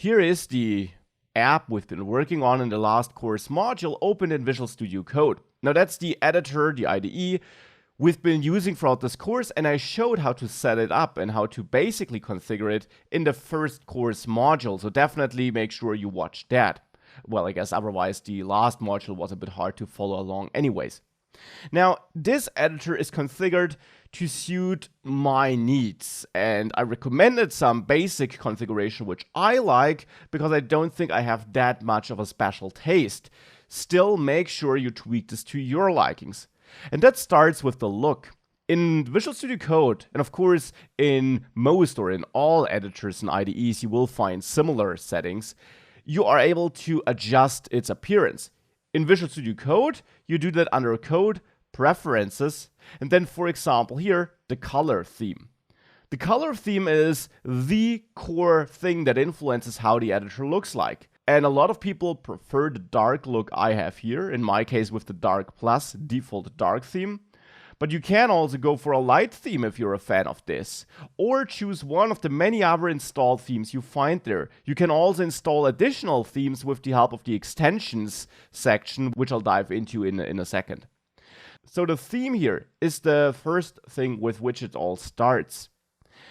Here is the app we've been working on in the last course module opened in Visual Studio Code. Now that's the editor, the IDE, we've been using throughout this course, and I showed how to set it up and how to basically configure it in the first course module. So definitely make sure you watch that. Well, I guess otherwise the last module was a bit hard to follow along anyways. Now, this editor is configured to suit my needs, and I recommended some basic configuration which I like because I don't think I have that much of a special taste. Still, make sure you tweak this to your likings. And that starts with the look. In Visual Studio Code, and of course in most or in all editors and IDEs, you will find similar settings. You are able to adjust its appearance. In Visual Studio Code, you do that under Code, Preferences, and then, for example, here, the color theme. The color theme is the core thing that influences how the editor looks like. And a lot of people prefer the dark look I have here, in my case with the dark plus default dark theme. But you can also go for a light theme if you're a fan of this, or choose one of the many other installed themes you find there. You can also install additional themes with the help of the extensions section, which I'll dive into in a second. So the theme here is the first thing with which it all starts.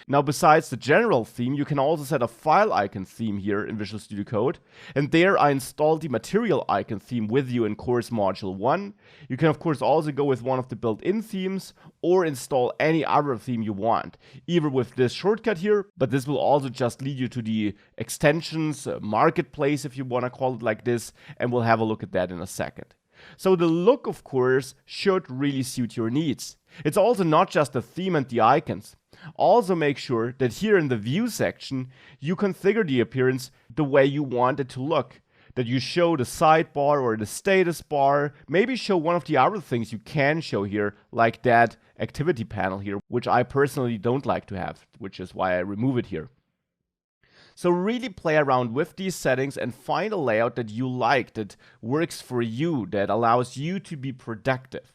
Now, besides the general theme, you can also set a file icon theme here in Visual Studio Code. And there I installed the material icon theme with you in course module 1. You can of course also go with one of the built-in themes or install any other theme you want, either with this shortcut here, but this will also just lead you to the extensions marketplace, if you want to call it like this, and we'll have a look at that in a second. So the look, of course, should really suit your needs. It's also not just the theme and the icons. Also make sure that here in the view section, you configure the appearance the way you want it to look. That you show the sidebar or the status bar, maybe show one of the other things you can show here, like that activity panel here, which I personally don't like to have, which is why I remove it here. So really play around with these settings and find a layout that you like, that works for you, that allows you to be productive.